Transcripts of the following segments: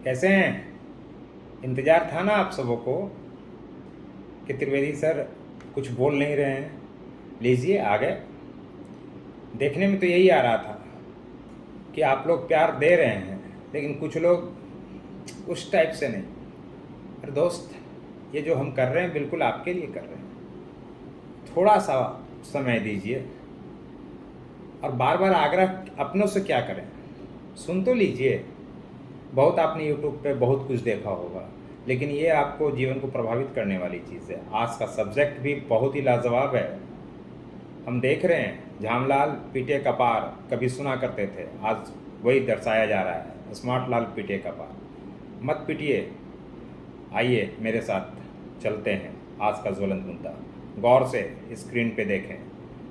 कैसे हैं? इंतज़ार था ना आप सबों को कि त्रिवेदी सर कुछ बोल नहीं रहे हैं। लीजिए आ गए। देखने में तो यही आ रहा था कि आप लोग प्यार दे रहे हैं, लेकिन कुछ लोग उस टाइप से नहीं। अरे दोस्त, ये जो हम कर रहे हैं बिल्कुल आपके लिए कर रहे हैं। थोड़ा सा समय दीजिए। और बार बार आग्रह अपनों से क्या करें, सुन तो लीजिए। बहुत आपने यूट्यूब पे बहुत कुछ देखा होगा, लेकिन ये आपको जीवन को प्रभावित करने वाली चीज़ है। आज का सब्जेक्ट भी बहुत ही लाजवाब है। हम देख रहे हैं झामलाल पीटे कपार, कभी सुना करते थे, आज वही दर्शाया जा रहा है। स्मार्ट लाल पीटे कपार। मत पिटिए, आइए मेरे साथ चलते हैं आज का ज्वलंत मुद्दा। गौर से स्क्रीन पे देखें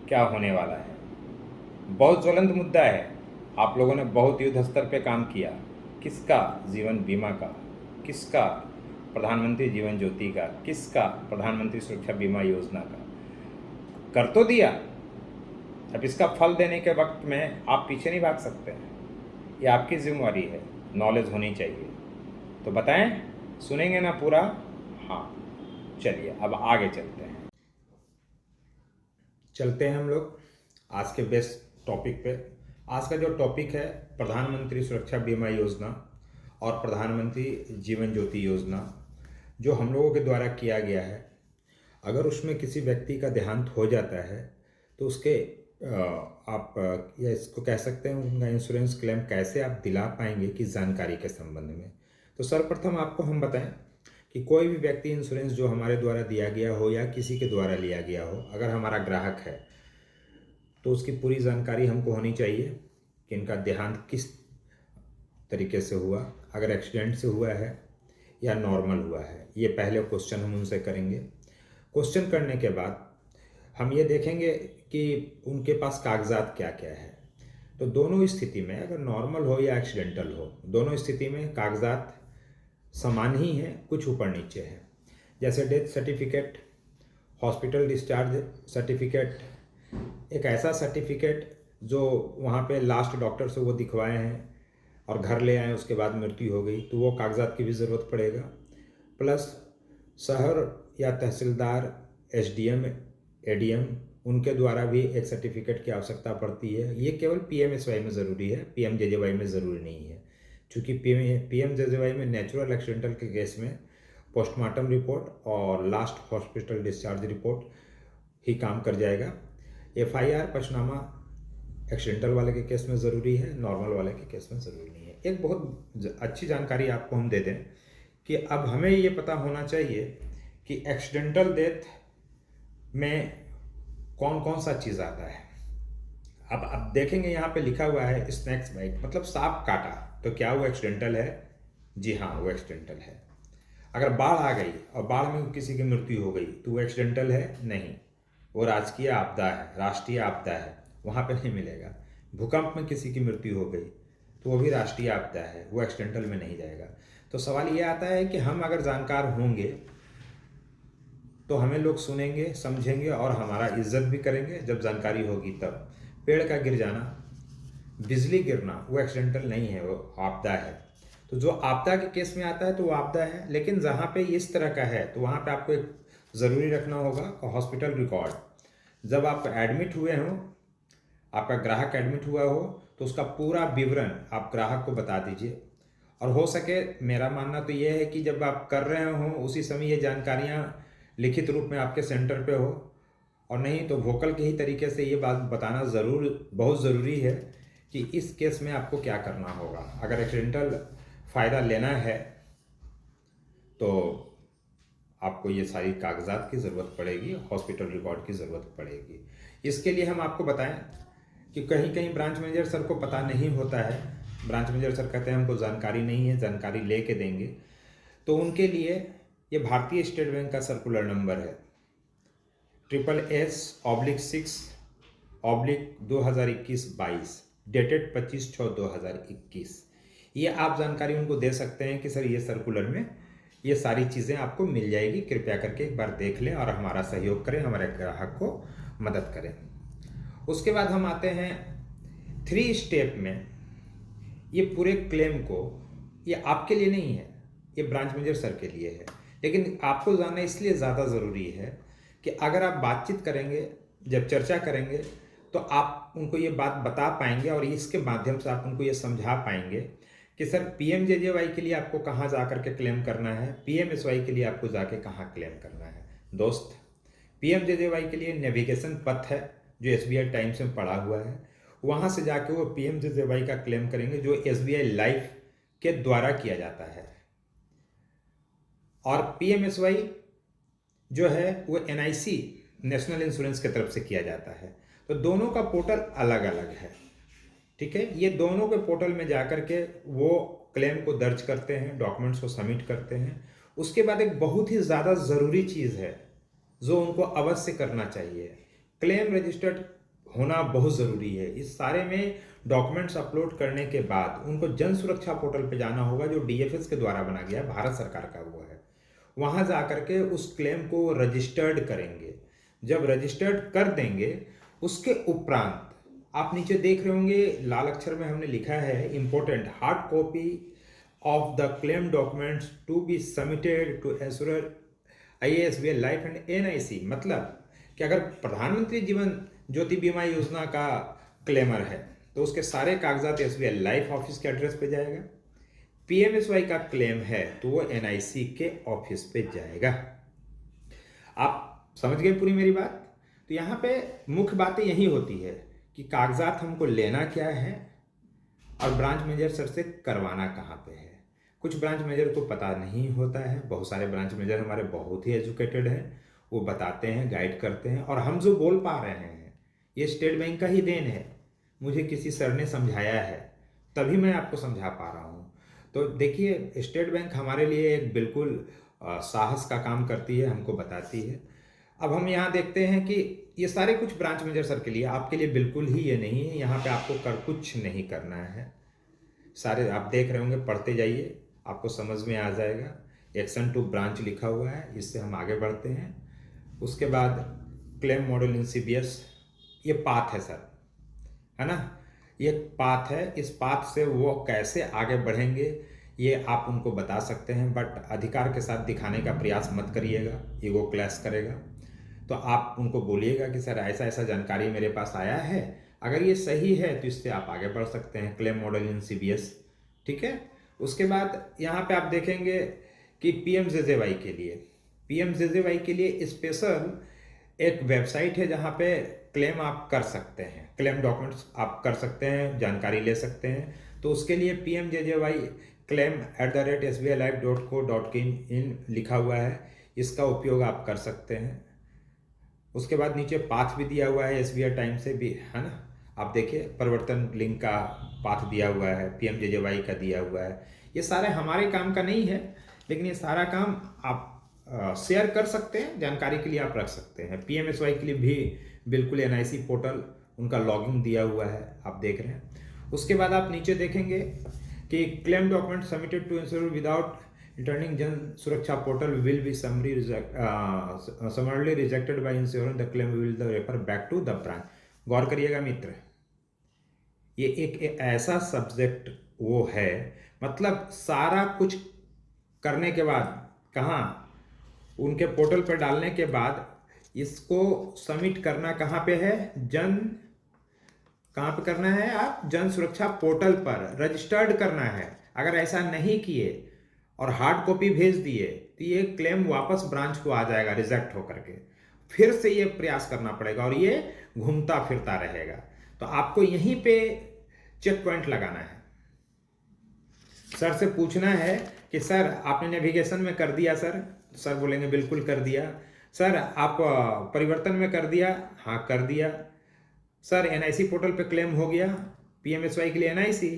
क्या होने वाला है। बहुत ज्वलंत मुद्दा है। आप लोगों ने बहुत युद्ध स्तर पे काम किया। किसका? जीवन बीमा का। किसका? प्रधानमंत्री जीवन ज्योति का। किसका? प्रधानमंत्री सुरक्षा बीमा योजना का। कर तो दिया, अब इसका फल देने के वक्त में आप पीछे नहीं भाग सकते। ये आपकी जिम्मेवारी है। नॉलेज होनी चाहिए। तो बताएं, सुनेंगे ना पूरा? हाँ, चलिए अब आगे चलते हैं हम लोग आज के बेस्ट टॉपिक पे। आज का जो टॉपिक है प्रधानमंत्री सुरक्षा बीमा योजना और प्रधानमंत्री जीवन ज्योति योजना, जो हम लोगों के द्वारा किया गया है। अगर उसमें किसी व्यक्ति का देहांत हो जाता है तो उसके आप या इसको कह सकते हैं उनका इंश्योरेंस क्लेम कैसे आप दिला पाएंगे की जानकारी के संबंध में। तो सर्वप्रथम आपको हम बताएं कि कोई भी व्यक्ति इंश्योरेंस जो हमारे द्वारा दिया गया हो या किसी के द्वारा लिया गया हो, अगर हमारा ग्राहक है तो उसकी पूरी जानकारी हमको होनी चाहिए कि इनका देहांत किस तरीके से हुआ, अगर एक्सीडेंट से हुआ है या नॉर्मल हुआ है। ये पहले क्वेश्चन हम उनसे करेंगे। क्वेश्चन करने के बाद हम ये देखेंगे कि उनके पास कागजात क्या क्या है। तो दोनों स्थिति में, अगर नॉर्मल हो या एक्सीडेंटल हो, दोनों स्थिति में कागजात समान ही हैं, कुछ ऊपर नीचे है। जैसे death certificate, hospital discharge certificate, एक ऐसा सर्टिफिकेट जो वहाँ पे लास्ट डॉक्टर से वो दिखवाए हैं और घर ले आए, उसके बाद मृत्यु हो गई, तो वो कागजात की भी ज़रूरत पड़ेगा। प्लस शहर या तहसीलदार, एसडीएम, एडीएम, उनके द्वारा भी एक सर्टिफिकेट की आवश्यकता पड़ती है। ये केवल पीएमएसवाई में ज़रूरी है, पीएमजेजेवाई में ज़रूरी नहीं है। चूँकि पीएमजेजेवाई में नेचुरल एक्सीडेंटल के केस में पोस्टमार्टम रिपोर्ट और लास्ट हॉस्पिटल डिस्चार्ज रिपोर्ट ही काम कर जाएगा। एफआईआर, पचनामा एक्सीडेंटल वाले के केस में ज़रूरी है, नॉर्मल वाले के केस में ज़रूरी नहीं है। एक बहुत अच्छी जानकारी आपको हम दे दें कि अब हमें ये पता होना चाहिए कि एक्सीडेंटल डेथ में कौन कौन सा चीज़ आता है। अब देखेंगे यहाँ पे लिखा हुआ है स्नैक्स बाइट, मतलब सांप काटा, तो क्या वो एक्सीडेंटल है? जी हाँ, वो एक्सीडेंटल है। अगर बाढ़ आ गई और बाढ़ में किसी की मृत्यु हो गई तो वो एक्सीडेंटल है? नहीं, वो राजकीय आपदा है, राष्ट्रीय आपदा है, वहाँ पे नहीं मिलेगा। भूकंप में किसी की मृत्यु हो गई तो वो भी राष्ट्रीय आपदा है, वो एक्सीडेंटल में नहीं जाएगा। तो सवाल ये आता है कि हम अगर जानकार होंगे तो हमें लोग सुनेंगे, समझेंगे और हमारा इज्जत भी करेंगे जब जानकारी होगी तब। पेड़ का गिर जाना, बिजली गिरना, वो एक्सीडेंटल नहीं है, वो आपदा है। तो जो आपदा के केस में आता है तो वो आपदा है। लेकिन जहाँ पे इस तरह का है तो वहाँ पे आपको एक ज़रूरी रखना होगा हॉस्पिटल रिकॉर्ड। जब आप एडमिट हुए हों, आपका ग्राहक एडमिट हुआ हो, तो उसका पूरा विवरण आप ग्राहक को बता दीजिए। और हो सके, मेरा मानना तो ये है कि जब आप कर रहे हो उसी समय ये जानकारियाँ लिखित रूप में आपके सेंटर पे हो, और नहीं तो वोकल के ही तरीके से ये बात बताना बहुत ज़रूरी है कि इस केस में आपको क्या करना होगा। अगर एक्सीडेंटल फ़ायदा लेना है तो आपको ये सारी कागजात की ज़रूरत पड़ेगी, हॉस्पिटल रिकॉर्ड की ज़रूरत पड़ेगी। इसके लिए हम आपको बताएं कि कहीं कहीं ब्रांच मैनेजर सर को पता नहीं होता है। ब्रांच मैनेजर सर कहते हैं हमको जानकारी नहीं है, जानकारी ले के देंगे। तो उनके लिए ये भारतीय स्टेट बैंक का सर्कुलर नंबर है SSS/6/2021, डेटेड 25/6/2021। ये आप जानकारी उनको दे सकते हैं कि सर ये सर्कुलर में ये सारी चीज़ें आपको मिल जाएगी, कृपया करके एक बार देख लें और हमारा सहयोग करें, हमारे ग्राहक को मदद करें। उसके बाद हम आते हैं 3 स्टेप में। ये पूरे क्लेम को ये आपके लिए नहीं है, ये ब्रांच मैनेजर सर के लिए है। लेकिन आपको जानना इसलिए ज़्यादा ज़रूरी है कि अगर आप बातचीत करेंगे, जब चर्चा करेंगे, तो आप उनको ये बात बता पाएंगे और इसके माध्यम से आप उनको ये समझा पाएंगे कि सर पीएमजेजेवाई के लिए आपको कहाँ जा कर के क्लेम करना है, पीएमएसवाई के लिए आपको जाके कहाँ क्लेम करना है। दोस्त, पीएमजेजेवाई के लिए नेविगेशन पथ है जो एसबीआई टाइम्स में पड़ा हुआ है, वहाँ से जाके वो पीएमजेजेवाई का क्लेम करेंगे जो एसबीआई लाइफ के द्वारा किया जाता है। और पीएमएसवाई जो है वो एनआईसी नेशनल इंश्योरेंस की तरफ से किया जाता है। तो दोनों का पोर्टल अलग अलग है, ठीक है। ये दोनों के पोर्टल में जाकर के वो क्लेम को दर्ज करते हैं, डॉक्यूमेंट्स को सबमिट करते हैं। उसके बाद एक बहुत ही ज़्यादा ज़रूरी चीज़ है जो उनको अवश्य करना चाहिए, क्लेम रजिस्टर्ड होना बहुत ज़रूरी है। इस सारे में डॉक्यूमेंट्स अपलोड करने के बाद उनको जन सुरक्षा पोर्टल पे जाना होगा जो डीएफएस के द्वारा बना गया है, भारत सरकार का हुआ है। वहाँ जा कर के उस क्लेम को रजिस्टर्ड करेंगे। जब रजिस्टर्ड कर देंगे उसके उपरांत आप नीचे देख रहे होंगे लाल अक्षर में हमने लिखा है important hard copy of the claim documents to be submitted to insurer i.e. SBI life and NIC. मतलब कि अगर प्रधानमंत्री जीवन ज्योति बीमा योजना का क्लेमर है तो उसके सारे कागजात एसबीआई लाइफ ऑफिस के एड्रेस पे जाएगा। पीएमएसवाई का क्लेम है तो वो एनआईसी के ऑफिस पे जाएगा। आप समझ गए पूरी मेरी बात। तो यहाँ पे मुख्य बातें यही होती है कि कागजात हमको लेना क्या है और ब्रांच मैनेजर सर से करवाना कहाँ पे है। कुछ ब्रांच मैनेजर को पता नहीं होता है, बहुत सारे ब्रांच मैनेजर हमारे बहुत ही एजुकेटेड हैं, वो बताते हैं, गाइड करते हैं। और हम जो बोल पा रहे हैं ये स्टेट बैंक का ही देन है, मुझे किसी सर ने समझाया है तभी मैं आपको समझा पा रहा हूँ। तो देखिए स्टेट बैंक हमारे लिए एक बिल्कुल साहस का काम करती है, हमको बताती है। अब हम यहाँ देखते हैं कि ये सारे कुछ ब्रांच मैनेजर सर के लिए, आपके लिए बिल्कुल ही ये नहीं है। यहाँ पे आपको कुछ नहीं करना है। सारे आप देख रहे होंगे, पढ़ते जाइए, आपको समझ में आ जाएगा। एक्शन टू ब्रांच लिखा हुआ है, इससे हम आगे बढ़ते हैं। उसके बाद क्लेम मॉडल इन सीबीएस, ये पाथ है सर, है ना, ये पाथ है। इस पाथ से वो कैसे आगे बढ़ेंगे ये आप उनको बता सकते हैं, बट अधिकार के साथ दिखाने का प्रयास मत करिएगा, ईगो क्लैश करेगा। तो आप उनको बोलिएगा कि सर ऐसा ऐसा जानकारी मेरे पास आया है, अगर ये सही है तो इससे आप आगे बढ़ सकते हैं, क्लेम मॉडल इन सीबीएस, ठीक है। उसके बाद यहाँ पे आप देखेंगे कि पीएमजेजेवाई के लिए स्पेशल एक वेबसाइट है जहाँ पे क्लेम आप कर सकते हैं, क्लेम डॉक्यूमेंट्स आप कर सकते हैं, जानकारी ले सकते हैं। तो उसके लिए pmjjy@sbilife.co.in लिखा हुआ है, इसका उपयोग आप कर सकते हैं। उसके बाद नीचे पाथ भी दिया हुआ है एसबीआई टाइम से भी, है ना। आप देखिए परिवर्तन लिंक का पाथ दिया हुआ है, पीएमजेजेवाई का दिया हुआ है। ये सारे हमारे काम का नहीं है, लेकिन ये सारा काम आप शेयर कर सकते हैं, जानकारी के लिए आप रख सकते हैं। पीएमएसवाई के लिए भी बिल्कुल एनआईसी पोर्टल उनका लॉगिन दिया हुआ है, आप देख रहे हैं। उसके बाद आप नीचे देखेंगे कि claim document submitted to insurer without returning Jan Suraksha portal will be summarily rejected by insurer, the claim will the refer back to the branch. गौर करिएगा मित्र, ये एक ऐसा सब्जेक्ट वो है, मतलब सारा कुछ करने के बाद कहाँ उनके पोर्टल पर डालने के बाद इसको सबमिट करना कहाँ पे है, कहाँ पे करना है, आप जन सुरक्षा पोर्टल पर रजिस्टर्ड करना है। अगर ऐसा नहीं किए और हार्ड कॉपी भेज दिए तो ये क्लेम वापस ब्रांच को आ जाएगा रिजेक्ट होकर के, फिर से ये प्रयास करना पड़ेगा और ये घूमता फिरता रहेगा। तो आपको यहीं पे चेक पॉइंट लगाना है, सर से पूछना है कि सर आपने नेविगेशन में कर दिया, सर बोलेंगे बिल्कुल कर दिया। सर आप परिवर्तन में कर दिया, हाँ कर दिया। सर एनआईसी पोर्टल पे क्लेम हो गया, पीएमएसवाई के लिए एनआईसी,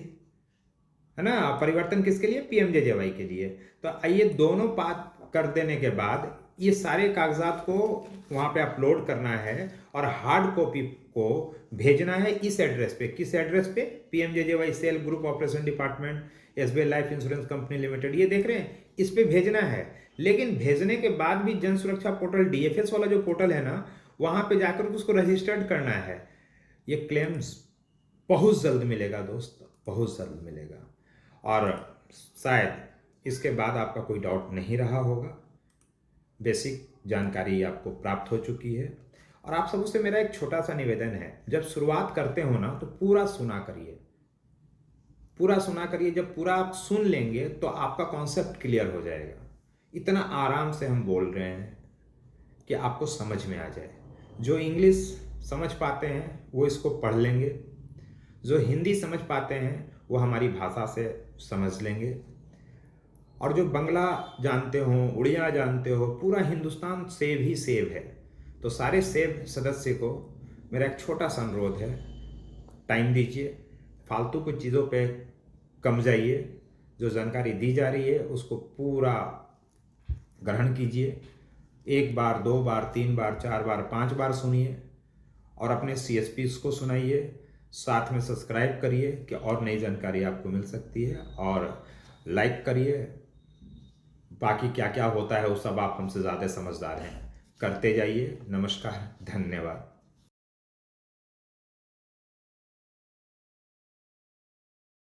है ना, परिवर्तन किसके लिए, पीएमजेजेवाई के लिए। तो आइए दोनों बात कर देने के बाद ये सारे कागजात को वहाँ पे अपलोड करना है और हार्ड कॉपी को भेजना है इस एड्रेस पे। किस एड्रेस पे, PMJJY cell group operation department SBI life insurance company limited, ये देख रहे हैं, इस पे भेजना है। लेकिन भेजने के बाद भी जन सुरक्षा पोर्टल डीएफएस वाला जो पोर्टल है ना, वहाँ पे जाकर उसको रजिस्टर्ड करना है। ये क्लेम्स बहुत जल्द मिलेगा दोस्त, बहुत जल्द मिलेगा। और शायद इसके बाद आपका कोई डाउट नहीं रहा होगा। बेसिक जानकारी आपको प्राप्त हो चुकी है। और आप सबसे मेरा एक छोटा सा निवेदन है, जब शुरुआत करते हो ना तो पूरा सुना करिए, पूरा सुना करिए। जब पूरा आप सुन लेंगे तो आपका कॉन्सेप्ट क्लियर हो जाएगा। इतना आराम से हम बोल रहे हैं कि आपको समझ में आ जाए। जो इंग्लिश समझ पाते हैं वो इसको पढ़ लेंगे, जो हिंदी समझ पाते हैं वो हमारी भाषा से समझ लेंगे, और जो बंगला जानते हो, उड़िया जानते हो, पूरा हिंदुस्तान सेव ही सेव है। तो सारे सेव सदस्य को मेरा एक छोटा सा अनुरोध है, टाइम दीजिए, फालतू कुछ चीज़ों पे कम जाइए, जो जानकारी दी जा रही है उसको पूरा ग्रहण कीजिए। 1 बार, 2 बार, 3 बार, 4 बार, 5 बार सुनिए और अपने CSPs को सुनाइए। साथ में सब्सक्राइब करिए कि और नई जानकारी आपको मिल सकती है, और लाइक करिए। बाकी क्या क्या होता है वो सब आप हमसे ज़्यादा समझदार हैं। करते जाइए। नमस्कार, धन्यवाद।